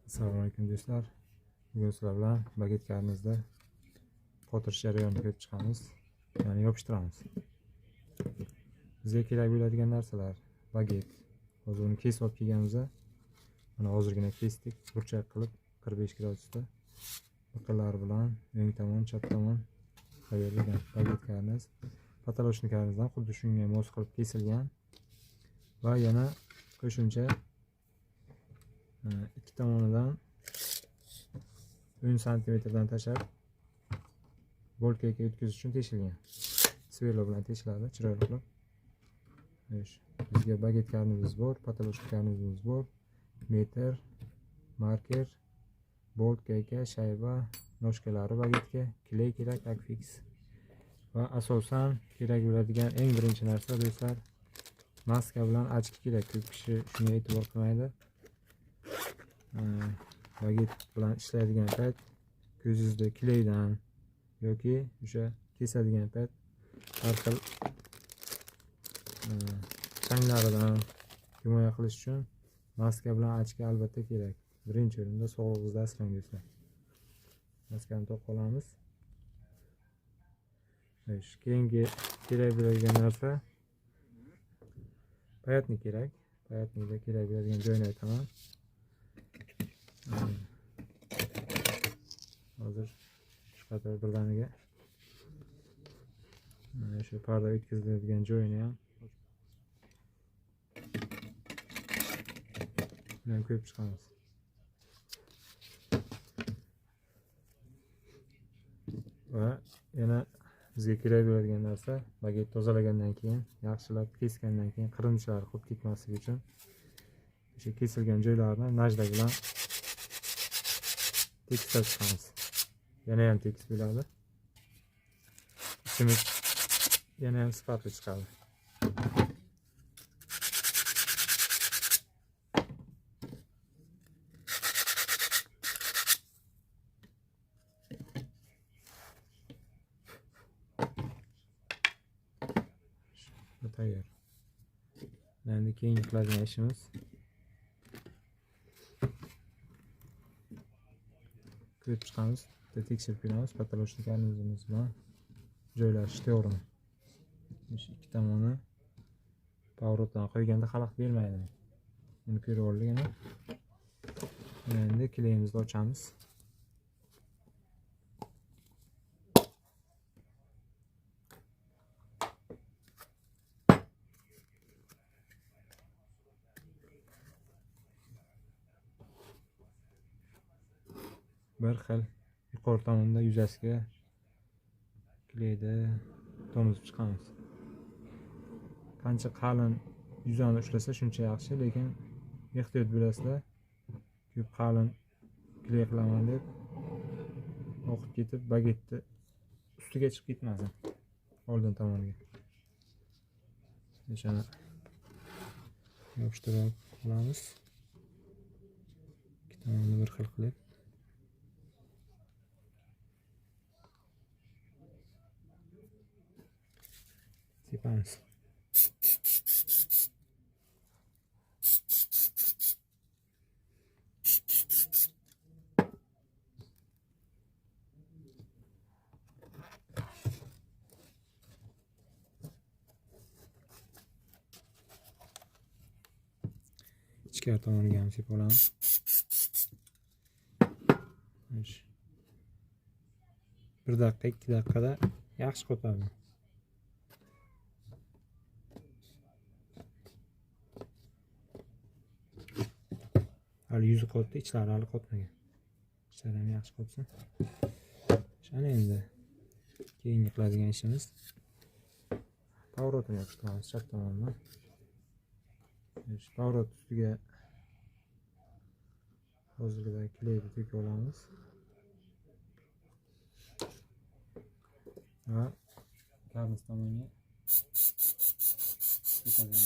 Assalomu alaykum do'stlar. Bugun sizlar bilan baget karnimizda qotirish jarayonini ko'rib chiqamiz, ya'ni yopishtiramiz. Bizga kerak bo'ladigan narsalar: baget. Hozir uni kesib olib kelganmiz. Mana hozirgina kesdik, burchak qilib 45 gradusda. Biqinlar bilan o'ng tomon, chap tomon tayyorlagan baget karniz. Patalochni karnizdan xuddi shunga mos qilib kesilgan va yana qo'shimcha ikki tomonidan 10 santimetrdan tashlab bolkaga o'tkazish uchun teshilgan. Sverlo bilan teshiladi chiroyli qilib. Bizga baget karnimiz bor, patalochka karnimiz bor, metr, marker, bolt, gayka, shayba, noshkalari bagetga, kley kerak, akfix va asosan kerak bo'ladigan eng birinchi narsa do'stlar, maska bilan ochki kerak. Ko'p kishi shunga e'tibor qilmaydi. Baget bilan ishlaydigan payt ko'zingizda kleydan yoki o'sha kesadigan payt har xil changlaridan himoya qilish uchun maska bilan ochki albatta kerak. Birinchi o'rinda sog'lig'ingizni asrang do'stlar. Maskani taqib olamiz. Keyingi kerak bo'ladigan narsa payatni kerak. Payatnida kerak bo'ladigan joyini aytaman. Hozir shu qator birdaniga mana shu parda o'tkaziladigan joyini ham bilan ko'rib chiqamiz. Va yana bizga kerak bo'ladigan narsa, baget tozalagandan keyin, yaxshilab kesgandan keyin qirindichlari qolib ketmasligi uchun o'sha kesilgan joylarni najda bilan tekislab chiqamiz. Yana ham tekis bo'ladi. Ishimiz yana ham sifatli chiqadi. Tayyor. Endi keyingi qiladigan ishimiz ko'rib chiqamiz, tekshirib ko'ramiz patalochka karnizimiz bilan joylashish to'g'rimi. Ikki tomoni pavrotdan qo'yganda xalaqit bermaydi. Buni ko'rib oldik ana. Endi kleyimizni ochamiz. Bir xil yuqori tomonda yuzasiga kleyda tomizib chiqamiz. Qancha qalin yuzani ushlasa shuncha yaxshi, lekin ehtiyot bo'lasizlar. Ko'p qalin kley qilaman deb oqib ketib bagetni ustiga chiqib ketmasin. Oldin tomoniga. O'shani yopishtirib olamiz. Ikki tomonni bir xil qilib sepamiz. Ichkari tomoniga ham sepib olamiz. Bir daqiqa, 2 daqiqada yaxshi qotadi. Hali yuzi qotdi, ichlari hali qotmagan. Ichlari ham yaxshi qotsin. Shani endi keyingi qiladigan ishimiz pavrotini yopishtiramiz chap tomondan. Pavrot ustiga hozirgidek kleyni to'kib olamiz. Va karniz tomonga sepamiz.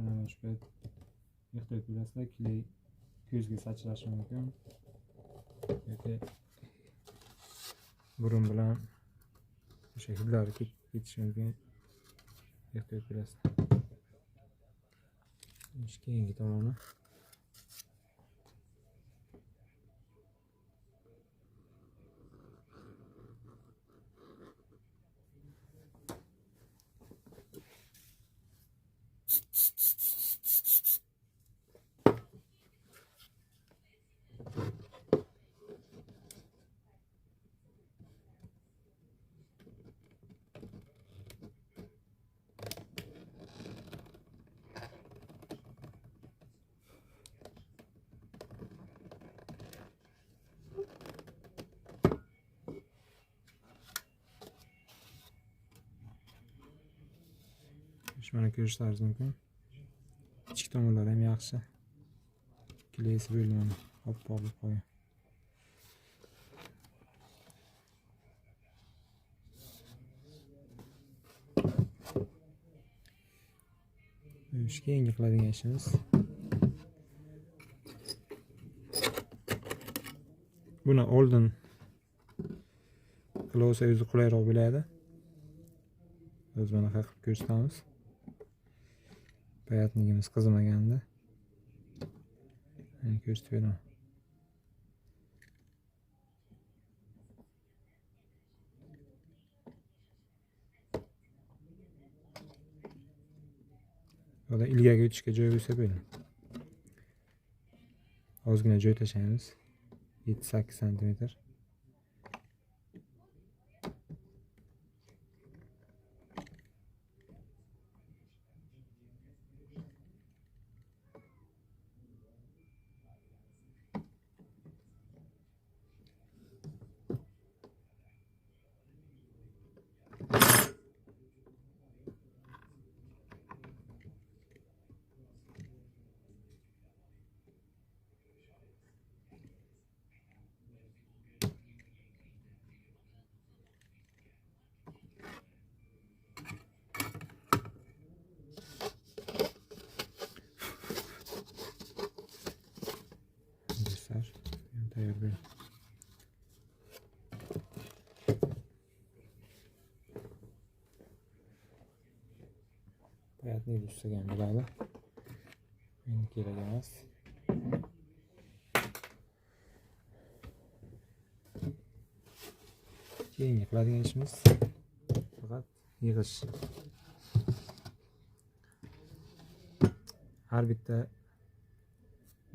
Mana shu payt ehtiyot bo'lasizlar, ko'zga sachrashi mumkin yoki burun bilan o'sha hidlari ketishi mumkin. Ehtiyot berasiz. Keyingi tomoni mana ko'rishlaringiz mumkin. Ichki tomonlari ham yaxshi. Kelesi bo'ldi mana oppoq bo'lib qolgan. Keyingi qiladigan ishimiz buni oldin qilib olsa o'zi qulayroq bo'ladi. Biz mana qilib ko'rsatamiz. Bayatligimiz qizimaganda. Mana ko'rsatib beraman. Burada ilgaga o'tishga joy bo'lsa bo'ldi. Ozgina joy tashlaymiz. 7-8 cm. Tayyor bir. Bayatni ustagan bo'ladi. Endi kerak emas. Keyingi qiladigan ishimiz faqat yig'ish. Har bitta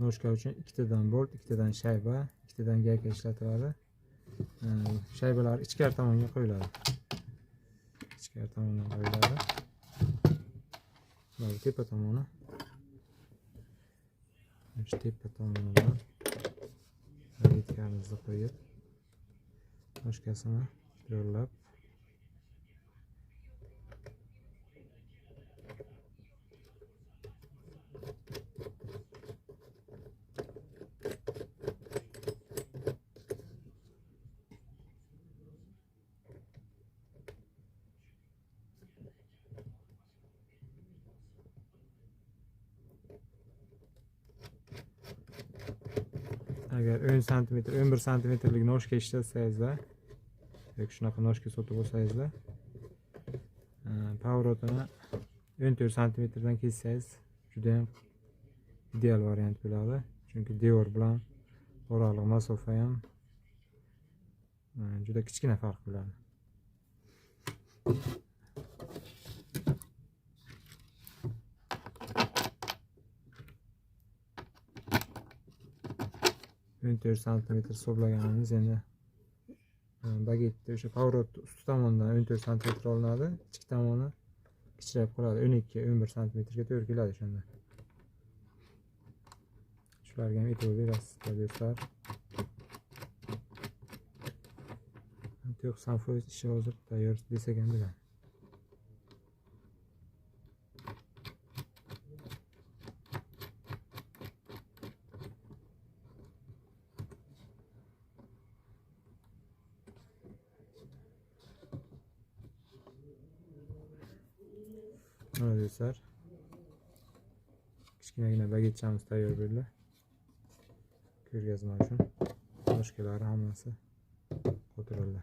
noshka uchun ikkitadan bolt, ikkitadan shayba, ikkitadan gayka ishlatiladi. Shaybalar ichkari tomonga qo'yiladi. Ichkari tomonga qo'yiladi. Mana tepa tomoni. Shu tepa tomonidan yetkazamizni qo'yib, noshkasini yo'llab agar 10 cm, 11 cmlik noshka ishlatsangiz-da yoki shunaqa noshka sotib olsangiz-da, pavrotini 14 cm dan kessangiz juda ham ideal variant bo'ladi. Chunki devor bilan oraliq masofa ham juda kichkina farq bo'ladi. cm hisoblaganimiz endi bagetni o'sha pavrot usti tomonidan 14 cm olinadi, ichki tomoni kichikroq qoladi, 12-11 cm ga to'g'ri keladi shunda. Shularga ham e'tibor berasiz do'stlar. 90% ishi hozir tayyor desak ham bo'ladi. Mana do'stlar, kichkinagina bagetchamiz tayyor bo'ldi. ko'rgazma uchun boshqalari hammasi kontrolda.